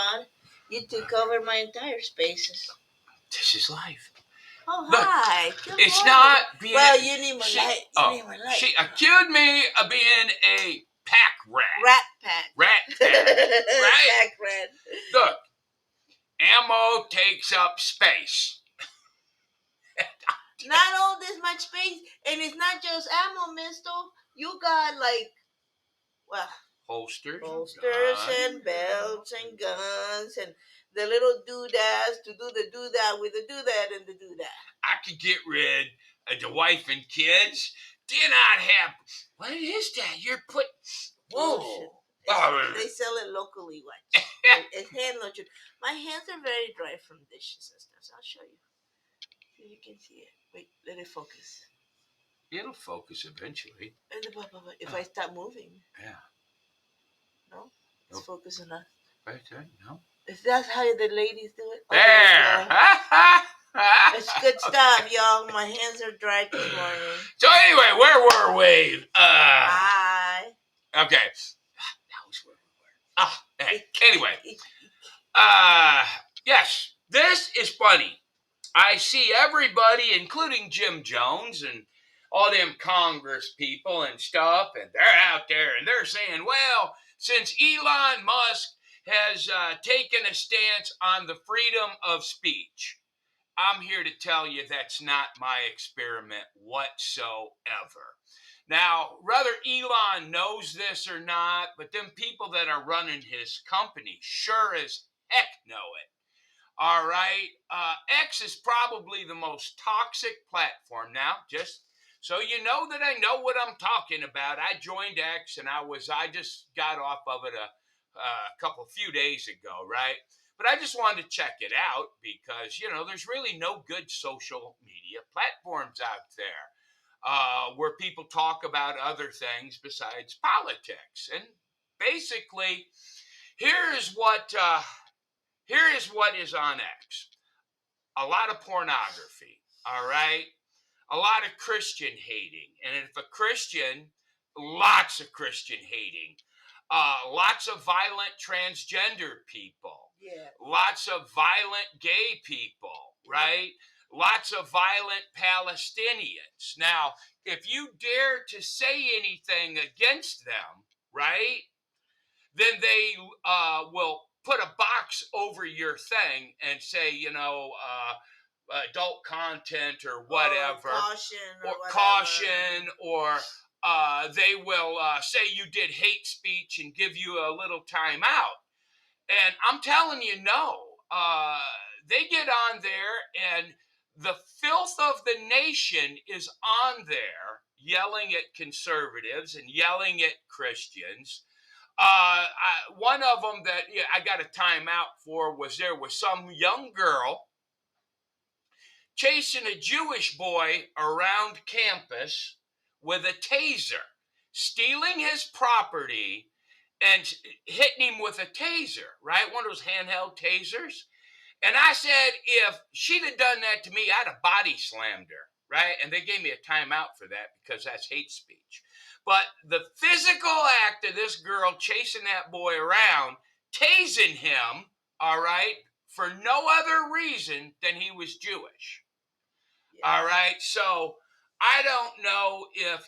about. You took over my entire spaces. This is life. Oh, Look, hi. Good it's morning. not being. Well, you need more light. You need more light. She accused me of being a pack rat. Rat pack. Rat pack. Right? Pack rat. Look, ammo takes up space. Not all this much space, and it's not just ammo, mister. You got Holsters holsters guns. and belts and guns and the little doodads to do the doodad with the doodad and the doodad. I could get rid of the wife and kids. Then I'd have. What is that? You're put. Whoa. Oh, They sell it locally. Watch. It's hand lotion. My hands are very dry from dishes and stuff. So I'll show you. So you can see it. Wait, let it focus. it'll focus eventually. If I stop moving. Yeah. No? It's focusing on. Right there. No. Is that how the ladies do it? There. It's good stuff, y'all. My hands are dry this morning. So anyway, where were we? Hi. Okay. That was where we were. Hey. Anyway. Yes. This is funny. I see everybody, including Jim Jones and all them Congress people and stuff, and they're out there and they're saying, well, since Elon Musk has taken a stance on the freedom of speech, I'm here to tell you that's not my experiment whatsoever. Now, whether Elon knows this or not, but them people that are running his company sure as heck know it. All right. X is probably the most toxic platform. Now, just so you know that I know what I'm talking about, I joined X and I just got off of it a few days ago, right? But I just wanted to check it out because, there's really no good social media platforms out there where people talk about other things besides politics. And basically, here is what is on X. A lot of pornography, all right? A lot of Christian hating. And if a Christian, lots of Christian hating. Lots of violent transgender people. Yeah. Lots of violent gay people, right? Lots of violent Palestinians. Now, if you dare to say anything against them, right, then they will put a box over your thing and say, adult content or whatever. Caution or they will say you did hate speech and give you a little time out. And I'm telling you, no. They get on there and the filth of the nation is on there yelling at conservatives and yelling at Christians. One of them that I got a timeout for was there was some young girl chasing a Jewish boy around campus with a taser, stealing his property and hitting him with a taser, right? One of those handheld tasers. And I said, if she'd have done that to me, I'd have body slammed her, right? And they gave me a timeout for that because that's hate speech. But the physical act of this girl chasing that boy around, tasing him, all right, for no other reason than he was Jewish. Yeah. All right, so I don't know if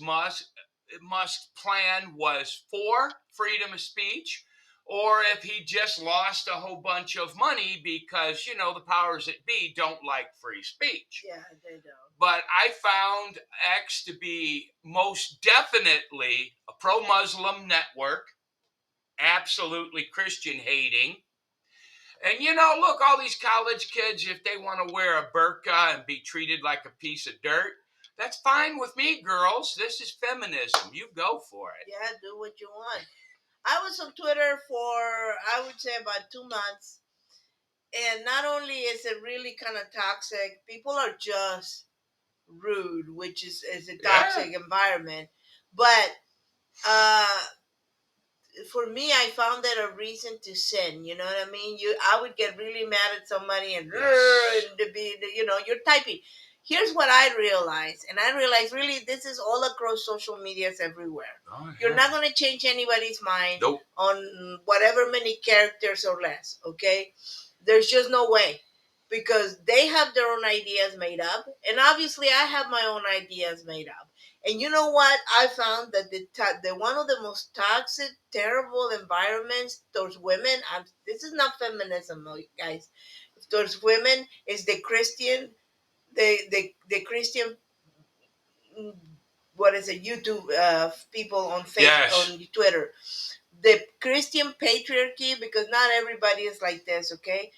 Musk's plan was for freedom of speech or if he just lost a whole bunch of money because, the powers that be don't like free speech. Yeah, they don't. But I found X to be most definitely a pro-Muslim network, absolutely Christian hating. And, look, all these college kids, if they want to wear a burqa and be treated like a piece of dirt, that's fine with me, girls. This is feminism. You go for it. Yeah, do what you want. I was on Twitter for, I would say, about 2 months. And not only is it really kind of toxic, people are just rude, which is a toxic environment. But for me, I found that a reason to sin. You know what I mean? I would get really mad at somebody and be, you're typing. here's what I realized, and I realized really this is all across social medias everywhere. Oh, You're yeah. not going to change anybody's mind Nope. on whatever many characters or less, okay? There's just no way, because they have their own ideas made up, and obviously I have my own ideas made up. And you know what? I found that the one of the most toxic, terrible environments towards women. This is not feminism, though, guys. Towards women is the Christian, mm, what is it, YouTube people on Facebook, Yes. on Twitter, the Christian patriarchy, because not everybody is like this, okay?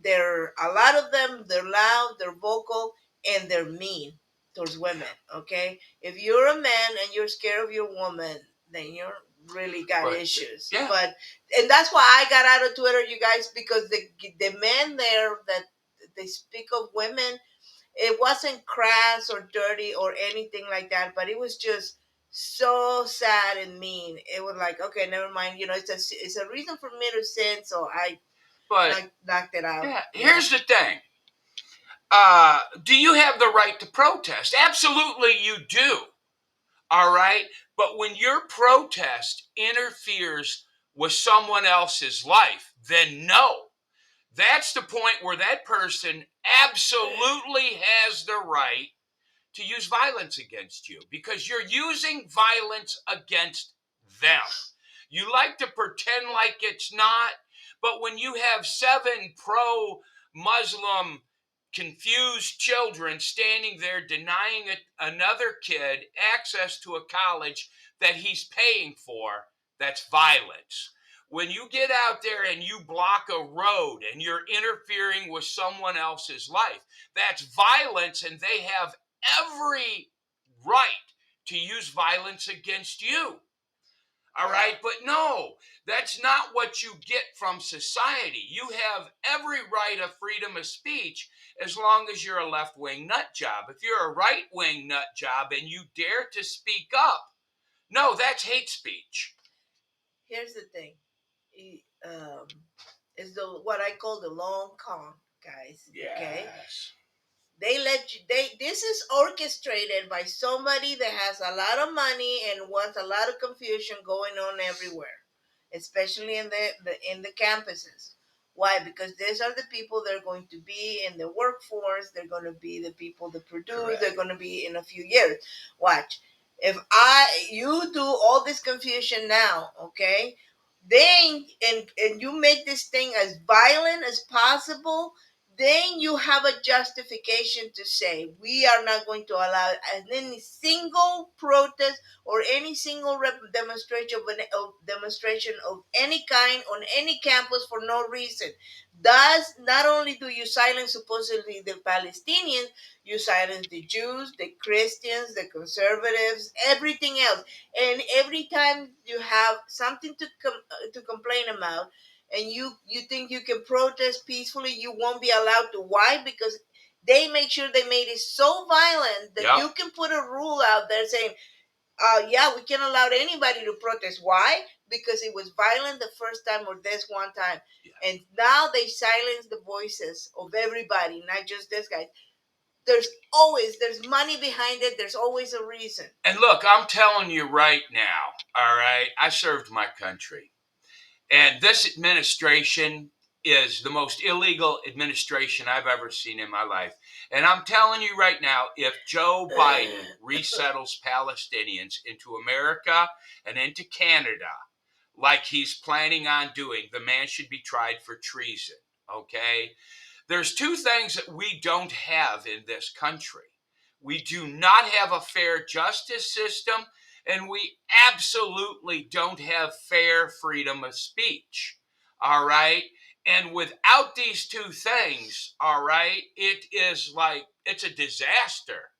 They're a lot of them. They're loud, they're vocal, and they're mean towards women. Okay, if you're a man and you're scared of your woman, then you're really got But, issues. yeah. But and that's why I got out of Twitter, you guys, because the men there that they speak of women, it wasn't crass or dirty or anything like that, but it was just so sad and mean. It was like, okay, never mind. It's a reason for me to sin, so I But knocked it out. yeah, Yeah. here's the thing. Do you have the right to protest? Absolutely, you do. All right. But when your protest interferes with someone else's life, then no. That's the point where that person absolutely has the right to use violence against you, because you're using violence against them. You like to pretend like it's not, but when you have 7 pro Muslim confused children standing there denying another kid access to a college that he's paying for, that's violence. When you get out there and you block a road and you're interfering with someone else's life, that's violence, and they have every right to use violence against you. All right, but no, that's not what you get from society. You have every right of freedom of speech as long as you're a left wing nut job. If you're a right wing nut job and you dare to speak up, no, that's hate speech. Here's the thing. Um, is the what I call the long con, guys. Okay. Yes. They let you. This is orchestrated by somebody that has a lot of money and wants a lot of confusion going on everywhere, especially in the campuses. Why? Because these are the people that are going to be in the workforce. They're going to be the people that produce. Correct. They're going to be in a few years. Watch. If you do all this confusion now, okay, then and you make this thing as violent as possible, then you have a justification to say we are not going to allow any single protest or any single demonstration of any kind on any campus for no reason. Thus, not only do you silence supposedly the Palestinians, you silence the Jews, the Christians, the conservatives, everything else. And every time you have something to complain about, and you think you can protest peacefully, you won't be allowed to. Why? Because they make sure they made it so violent that Yep. you can put a rule out there saying, yeah, we can't allow anybody to protest. Why? Because it was violent the first time or this one time. Yeah. And now they silence the voices of everybody, not just this guy. There's money behind it. There's always a reason. And look, I'm telling you right now, all right, I served my country. And this administration is the most illegal administration I've ever seen in my life. And I'm telling you right now, if Joe Biden resettles Palestinians into America and into Canada, like he's planning on doing, the man should be tried for treason. Okay? There's 2 things that we don't have in this country. We do not have a fair justice system, and we absolutely don't have fair freedom of speech. All right? And without these 2 things, all right, it's a disaster.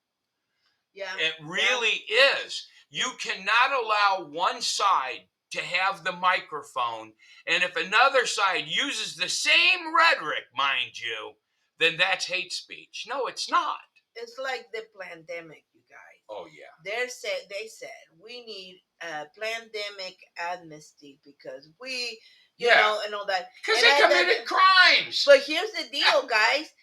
Yeah. It really is. You cannot allow one side to have the microphone, and if another side uses the same rhetoric, mind you, then that's hate speech. No, it's not. It's like the pandemic, you guys. Oh yeah. They said we need a pandemic amnesty because Yeah. and all that. Because And they committed crimes. But here's the deal, guys.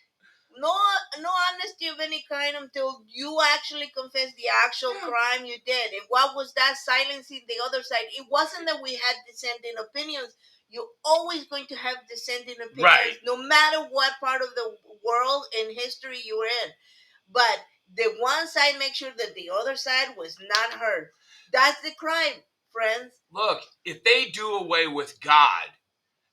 no honesty of any kind until you actually confess the actual crime you did. And what was that silencing the other side? It wasn't that we had dissenting opinions. You're always going to have dissenting opinions, Right. no matter what part of the world and history you were in. But the one side makes sure that the other side was not heard. That's the crime, friends. Look, if they do away with God,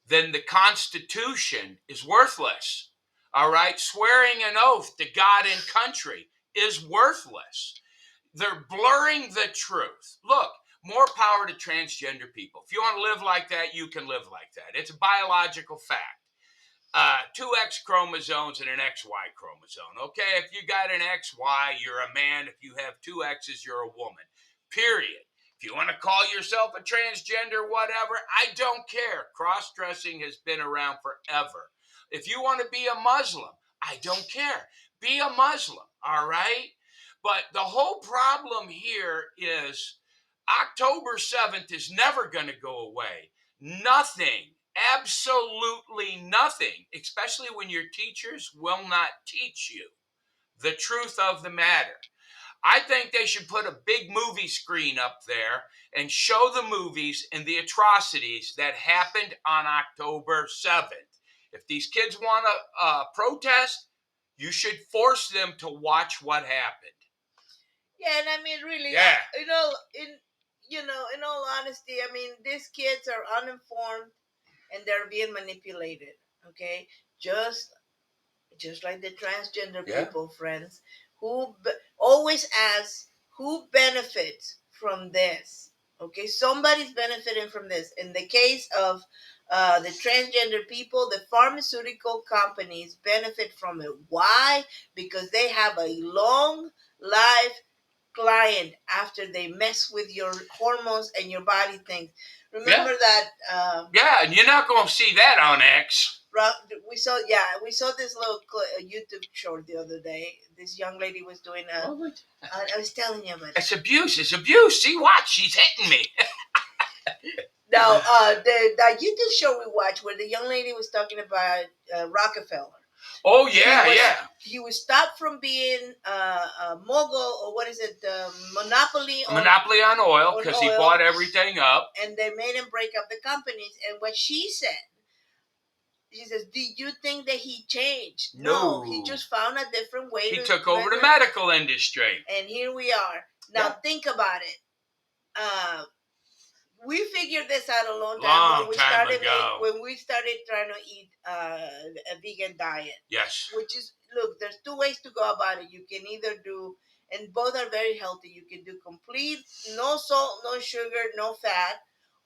then the Constitution is worthless. All right? Swearing an oath to God and country is worthless. They're blurring the truth. Look, more power to transgender people. If you want to live like that, you can live like that. It's a biological fact. Two X chromosomes and an XY chromosome. Okay, if you got an XY, you're a man. If you have two X's, you're a woman. Period. If you want to call yourself a transgender, whatever, I don't care. Cross-dressing has been around forever. If you want to be a Muslim, I don't care. Be a Muslim, all right? But the whole problem here is October 7th is never going to go away. Nothing, absolutely nothing, especially when your teachers will not teach you the truth of the matter. I think they should put a big movie screen up there and show the movies and the atrocities that happened on October 7th. If these kids want to protest, you should force them to watch what happened. Yeah, and I mean, really, Yeah. in all honesty, I mean, these kids are uninformed and they're being manipulated. Okay, just like the transgender Yeah. people, friends, always ask who benefits from this. Okay, somebody's benefiting from this. In the case of the transgender people, the pharmaceutical companies benefit from it. Why? Because they have a long life client after they mess with your hormones and your body things. Remember that? Yeah, and you're not going to see that on X. We saw this little YouTube short the other day. This young lady was doing I was telling you about it. It's abuse. It's abuse. See, watch. She's hitting me. Now, the YouTube show we watched where the young lady was talking about Rockefeller. Oh, yeah, He was stopped from being a mogul, or what is it, monopoly on oil, because he bought everything up. And they made him break up the companies. And what she said, she says, do you think that he changed? No. He just found a different way. He took over the medical industry. And here we are. Now, think about it. We figured this out a long time when we started trying to eat a vegan diet. Yes. Which is, look, there's two ways to go about it. You can either do, and both are very healthy. You can do complete, no salt, no sugar, no fat,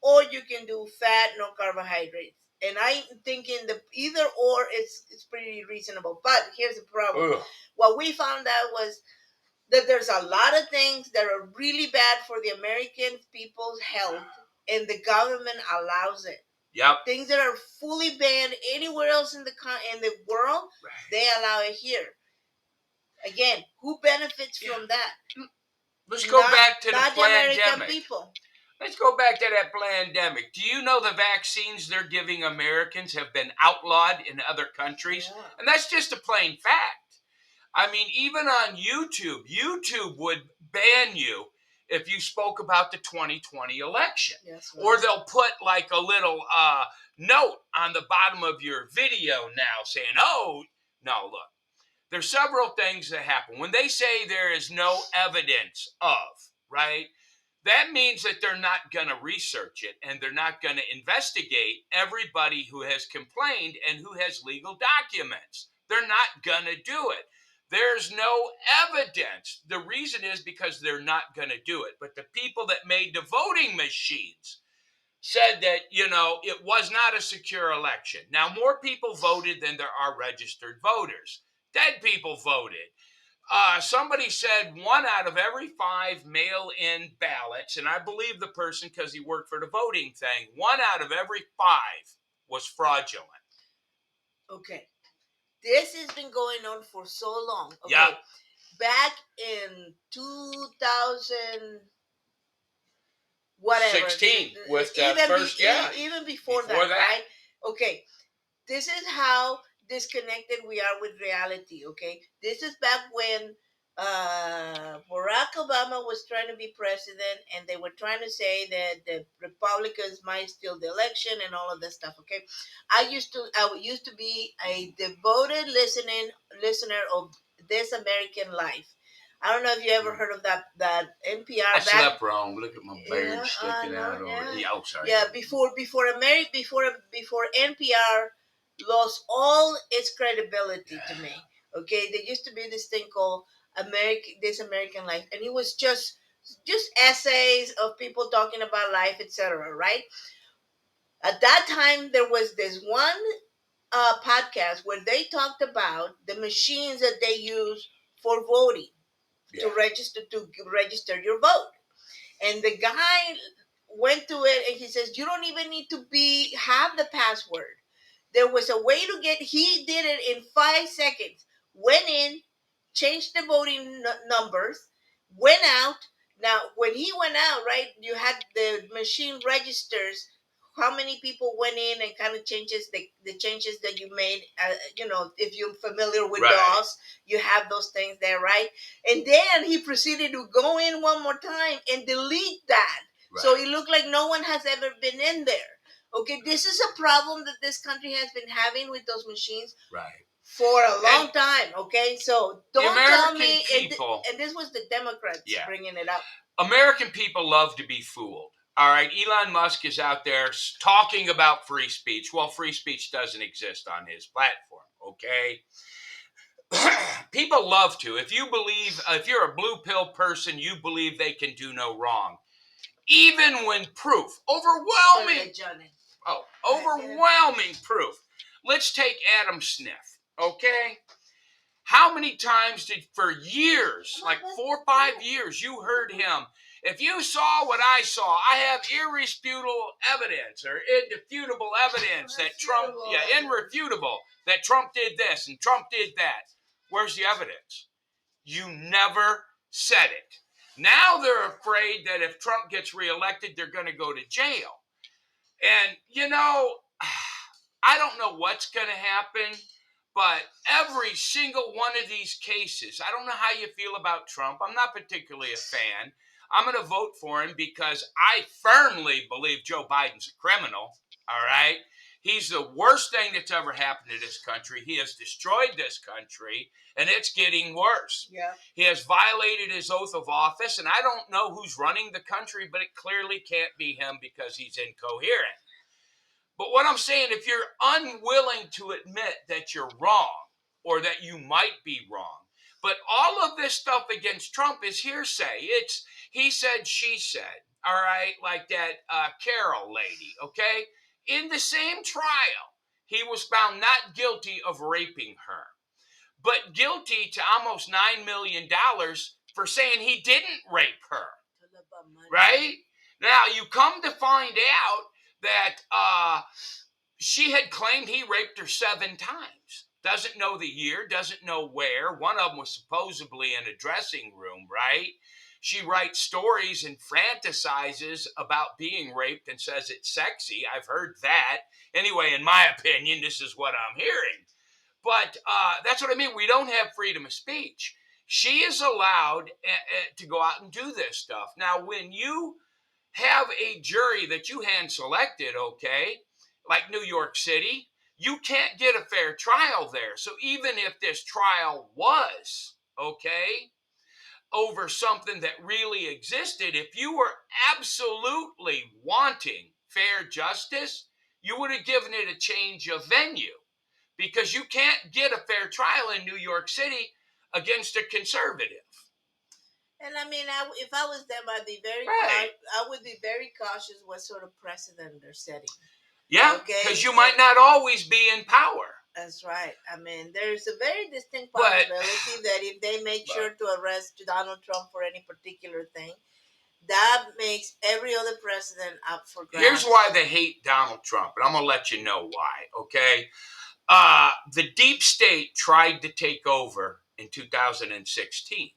or you can do fat, no carbohydrates. And I'm thinking the either or is pretty reasonable. But here's the problem. Ugh. What we found out was that there's a lot of things that are really bad for the American people's health, and the government allows it. Yep. Things that are fully banned anywhere else in the world, right, they allow it here. Again, who benefits from that? Let's go back to the pandemic. American people. Let's go back to that pandemic. Do you know the vaccines they're giving Americans have been outlawed in other countries? Yeah. And that's just a plain fact. I mean, even on YouTube would ban you if you spoke about the 2020 election. Yes, right. Or they'll put like a little note on the bottom of your video now saying, oh, no, look, there's several things that happen. When they say there is no evidence of, right, that means that they're not going to research it and they're not going to investigate everybody who has complained and who has legal documents. They're not going to do it. There's no evidence. The reason is because they're not going to do it. But the people that made the voting machines said that, it was not a secure election. Now, more people voted than there are registered voters. Dead people voted. Somebody said 1 out of every 5 mail-in ballots, and I believe the person because he worked for the voting thing, 1 out of every 5 was fraudulent. Okay. This has been going on for so long. Okay. Yeah. Back in 2000, whatever. 16 with the first, even before that, right? Okay. This is how disconnected we are with reality. Okay, this is back when Barack Obama was trying to be president, and they were trying to say that the Republicans might steal the election and all of this stuff. Okay, I used to be a devoted listener of This American Life. I don't know if you ever heard of that I NPR back. slept wrong. Look at my beard Yeah, sticking no, out over. yeah. Yeah, oh, sorry. Yeah, before NPR lost all its credibility to me. Okay, there used to be this thing called This American Life, and it was just essays of people talking about life, etc. Right? At that time, there was this one podcast where they talked about the machines that they use for voting Yeah. to register your vote. And the guy went to it and he says, you don't even need to have the password. There was a way to he did it in 5 seconds. Went in, changed the voting numbers, went out. Now, when he went out, right, you had the machine registers how many people went in and kind of changes the changes that you made. If you're familiar with Right. DOS, you have those things there, right? And then he proceeded to go in one more time and delete that. Right. So it looked like no one has ever been in there. Okay, this is a problem that this country has been having with those machines Right. for a long time. Okay, so don't tell me. People, and this was the Democrats bringing it up. American people love to be fooled. All right, Elon Musk is out there talking about free speech. Well, free speech doesn't exist on his platform. Okay. People love to. If you're a blue pill person, you believe they can do no wrong. Even when overwhelming proof. Let's take Adam Smith, okay? How many times for years, like 4 or 5 years, you heard him, if you saw what I saw, I have irrefutable evidence or indefutable evidence that Trump, irrefutable, that Trump did this and Trump did that. Where's the evidence? You never said it. Now they're afraid that if Trump gets reelected, they're going to go to jail. And, I don't know what's going to happen, but every single one of these cases, I don't know how you feel about Trump. I'm not particularly a fan. I'm going to vote for him because I firmly believe Joe Biden's a criminal, all right? He's the worst thing that's ever happened to this country. He has destroyed this country, and it's getting worse. Yeah. He has violated his oath of office, and I don't know who's running the country, but it clearly can't be him because he's incoherent. But what I'm saying, if you're unwilling to admit that you're wrong or that you might be wrong, but all of this stuff against Trump is hearsay. It's he said, she said, all right, like that Carol lady, okay? In the same trial, he was found not guilty of raping her, but guilty to almost $9 million for saying he didn't rape her, right? Now, you come to find out that she had claimed he raped her 7 times. Doesn't know the year, doesn't know where. One of them was supposedly in a dressing room, right? She writes stories and fantasizes about being raped and says it's sexy. I've heard that. Anyway, in my opinion, this is what I'm hearing. But that's what I mean. We don't have freedom of speech. She is allowed to go out and do this stuff. Now, when you have a jury that you hand selected, okay, like New York City, you can't get a fair trial there. So even if this trial was, okay, over something that really existed, if you were absolutely wanting fair justice, you would have given it a change of venue because you can't get a fair trial in New York City against a conservative. And I mean, if I was them, I'd be I would be very cautious what sort of precedent they're setting. Yeah, because you might not always be in power. That's right. I mean, there's a very distinct possibility that if they make sure to arrest Donald Trump for any particular thing, that makes every other president up for grabs. Here's why they hate Donald Trump, and I'm going to let you know why, okay? The deep state tried to take over in 2016,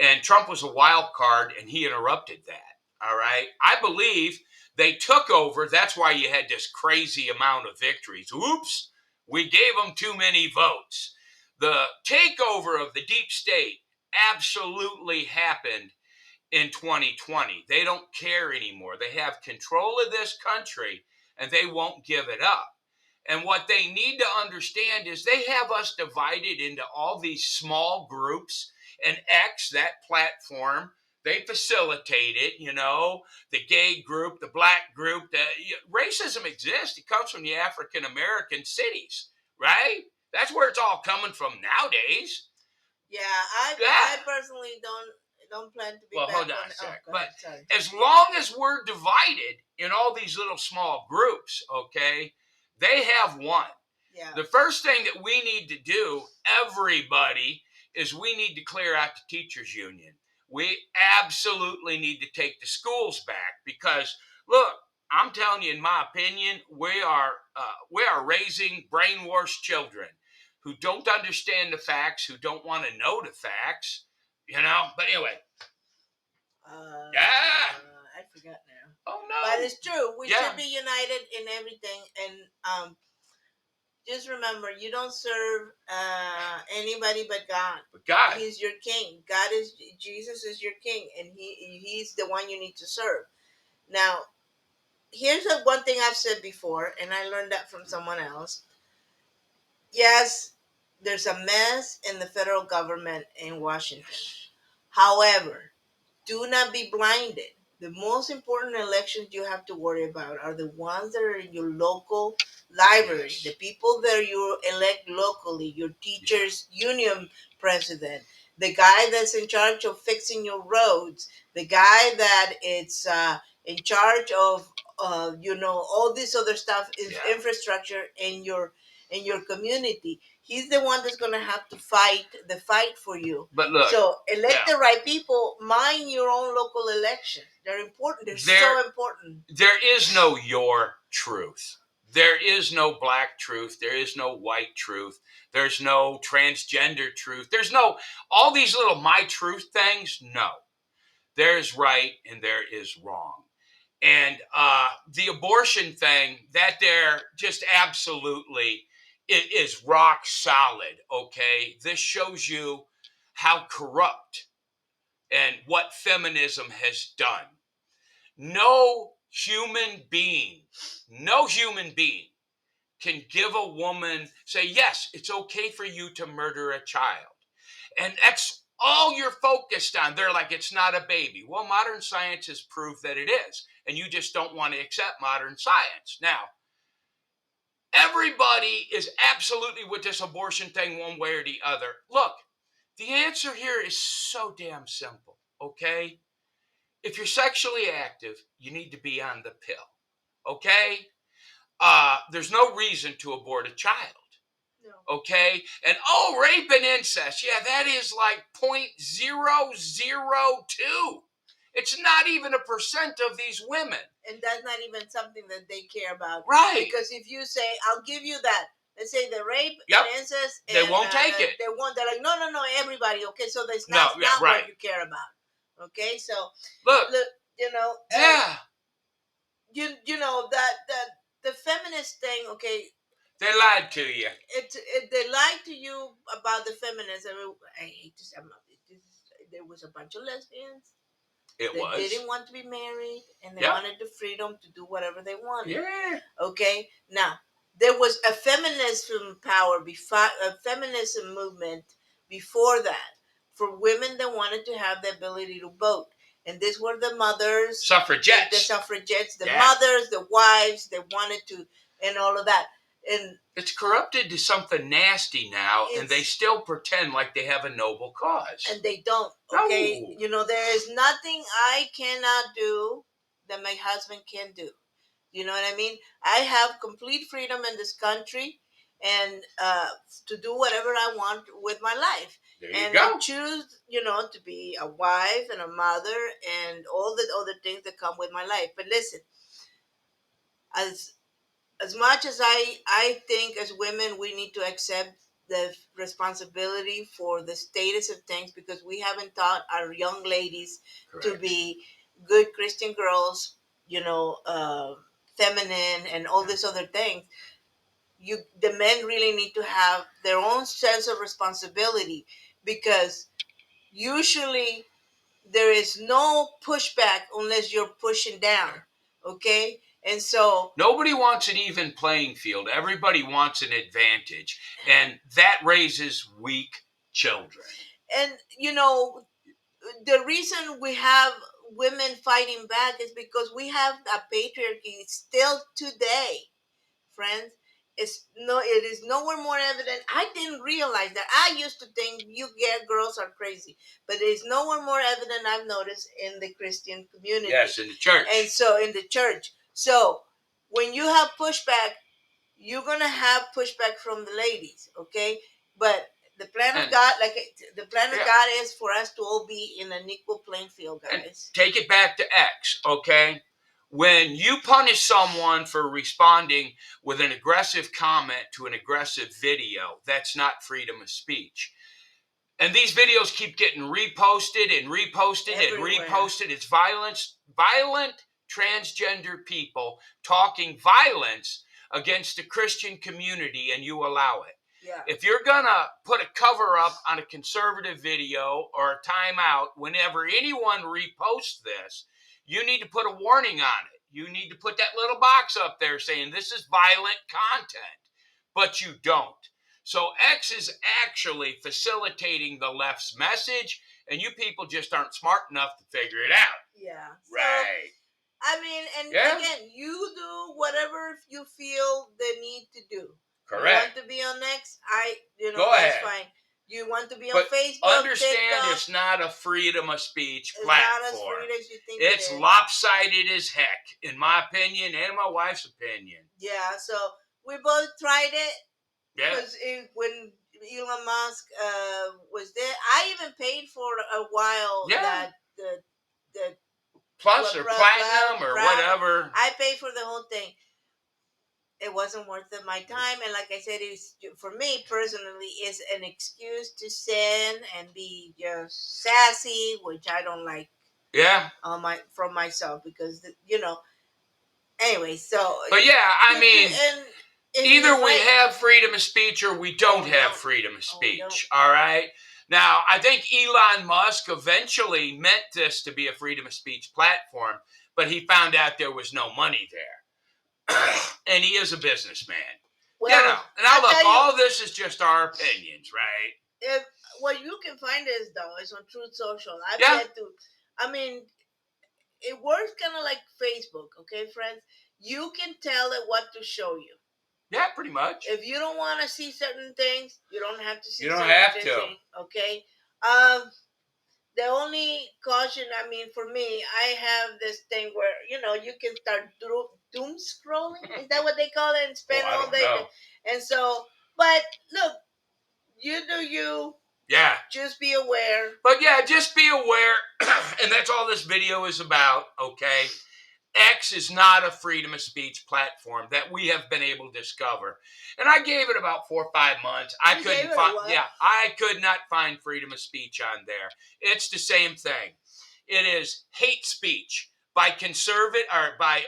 and Trump was a wild card, and he interrupted that, all right? I believe they took over. That's why you had this crazy amount of victories. Oops. We gave them too many votes. The takeover of the deep state absolutely happened in 2020. They don't care anymore. They have control of this country and they won't give it up. And what they need to understand is they have us divided into all these small groups, and X, that platform, they facilitate it, the gay group, the black group. Racism exists. It comes from the African American cities, right? That's where it's all coming from nowadays. Yeah, Yeah. I personally don't plan to be Well, back hold on on. a sec. Go But ahead, sorry. as long as we're divided in all these little small groups, okay, they have won. Yeah. The first thing that we need to do, everybody, is we need to clear out the teachers union. We absolutely need to take the schools back because, look, I'm telling you, in my opinion, we are raising brainwashed children who don't understand the facts, who don't want to know the facts, But anyway, I forgot now. Oh no! But it's true. We Yeah. should be united in everything, and just remember, you don't serve anybody but God. But God, He's your king. Jesus is your king, and he's the one you need to serve. Now, here's one thing I've said before, and I learned that from someone else. Yes, there's a mess in the federal government in Washington. However, do not be blinded. The most important elections you have to worry about are the ones that are in your local library, the people that you elect locally, your teachers union president, the guy that's in charge of fixing your roads, the guy that is in charge of all this other stuff is infrastructure in your community. He's the one that's going to have to fight the fight for you. But look, so elect the right people. Mind your own local elections. They're important. They're so important. There is no your truth. There is no black truth. There is no white truth. There's no transgender truth. There's no all these little my truth things. No. There's right and there is wrong. And the abortion thing, that there just absolutely it is rock solid, okay? This shows you how corrupt and what feminism has done. No human being can give a woman, say, yes, it's okay for you to murder a child. And that's all you're focused on. They're like, it's not a baby. Well, modern science has proved that it is. And you just don't want to accept modern science. Now, everybody is absolutely with this abortion thing one way or the other. Look, the answer here is so damn simple, okay? If you're sexually active, you need to be on the pill, okay? There's no reason to abort a child. No. Okay? And rape and incest. Yeah, that is like 0.002. It's not even 1% of these women. And that's not even something that they care about. Right. Because if you say, I'll give you that, let's say the rape and incest. They won't take it. They won't. They're like, no, everybody. Okay, so that's not what you care about. Okay, so look, yeah. You know that the feminist thing, okay. They lied to you. They lied to you about the feminism. I hate to say, there was a bunch of lesbians. They didn't want to be married, and they wanted the freedom to do whatever they wanted. Yeah. Okay. Now there was a feminism feminism movement before that for women that wanted to have the ability to vote. And these were the mothers, suffragettes, the mothers, the wives that wanted to, and all of that. And it's corrupted to something nasty now, and they still pretend like they have a noble cause. And they don't, okay? No. There is nothing I cannot do that my husband can do. You know what I mean? I have complete freedom in this country and to do whatever I want with my life. There you go. I choose, to be a wife and a mother and all the other things that come with my life. But listen, as much as I think as women we need to accept the responsibility for the status of things because we haven't taught our young ladies to be good Christian girls, feminine and all these other things. the men really need to have their own sense of responsibility, because usually there is no pushback unless you're pushing down. Okay, and so Nobody wants an even playing field. Everybody wants an advantage, and that raises weak children. and the reason we have women fighting back is because we have a patriarchy still today, friends. It is nowhere more evident. I didn't realize that. I used to think you get girls are crazy, but it is nowhere more evident. I've noticed in the Christian community. Yes, in the church. And so in the church. So when you have pushback, you're gonna have pushback from the ladies, okay? But the plan of God, the plan of God is for us to all be in an equal playing field, guys. And take it back to X, okay? When you punish someone for responding with an aggressive comment to an aggressive video, that's not freedom of speech. And these videos keep getting reposted and reposted Everywhere. and reposted. It's violent transgender people talking violence against the Christian community, and you allow it. Yeah. If you're gonna put a cover up on a conservative video or a timeout whenever anyone reposts this, you need to put a warning on it. You need to put that little box up there saying this is violent content, but you don't. So X is actually facilitating the left's message, and you people just aren't smart enough to figure it out. Yeah. Right. I mean, and again, you do whatever you feel the need to do. Correct. You want to be on X? Go that's ahead. fine. You want to be on Facebook? Understand, TikTok, it's not a freedom of speech it's platform. not as free as you think It's it is. lopsided as heck, in my opinion and my wife's opinion. Yeah. So we both tried it. Yeah. Because when Elon Musk was there, I even paid for a while that the Plus or platinum or whatever. I paid for the whole thing. It wasn't worth it my time, and like I said, it's for me personally is an excuse to sin and be just sassy, which I don't like. Yeah. From myself, because Anyway, so. But yeah, I mean. And either we have freedom of speech or we don't have freedom of speech, all right? Now, I think Elon Musk eventually meant this to be a freedom of speech platform, but he found out there was no money there. And he is a businessman. Well, Now look, all this is just our opinions, right? What you can find is, though, is on Truth Social. I mean, it works kind of like Facebook, okay, friends? You can tell it what to show you. Yeah, pretty much. If you don't want to see certain things, you don't have to see you don't certain have things. to. Okay? The only caution, I mean, for me, I have this thing where, you can start doom scrolling. Is that what they call it? And spend all day. Know. And so, but look, you do you. Yeah. Just be aware. But yeah, just be aware. And that's all this video is about, okay? X is not a freedom of speech platform that we have been able to discover. And I gave it about 4 or 5 months. I could not find freedom of speech on there. It's the same thing. It is hate speech by conservative or by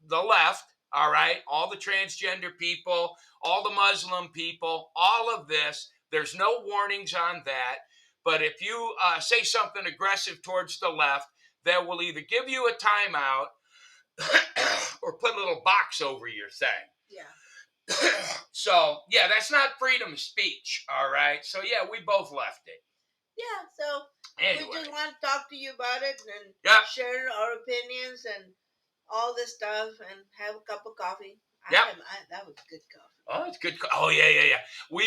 the left, all right? All the transgender people, all the Muslim people, all of this. There's no warnings on that. But if you say something aggressive towards the left, they will either give you a timeout or put a little box over your thing. Yeah. So, yeah, that's not freedom of speech, all right? So, yeah, we both left it. Yeah, so anyway. We just want to talk to you about it and share our opinions and all this stuff and have a cup of coffee. That was good coffee. Oh, it's good. Oh, yeah. We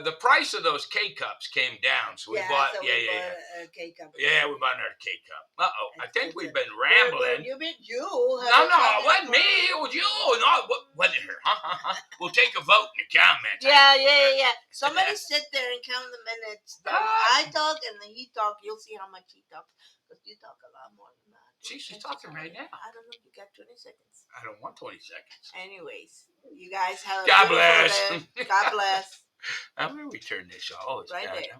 the price of those K cups came down, so we bought. So we bought a K cup. Yeah, we bought another K cup. I think we've been rambling. You. No, it wasn't me. It was you. No, what is her? We'll take a vote in the comments. Yeah. Somebody sit there and count the minutes. I talk and then he talk. You'll see how much he talks. Because you talk a lot more than that. She's talking right now. I don't know. You got 20 seconds. I don't want 20 seconds. Anyways, you guys have a God bless. God bless. I'm going to return this all. Right there.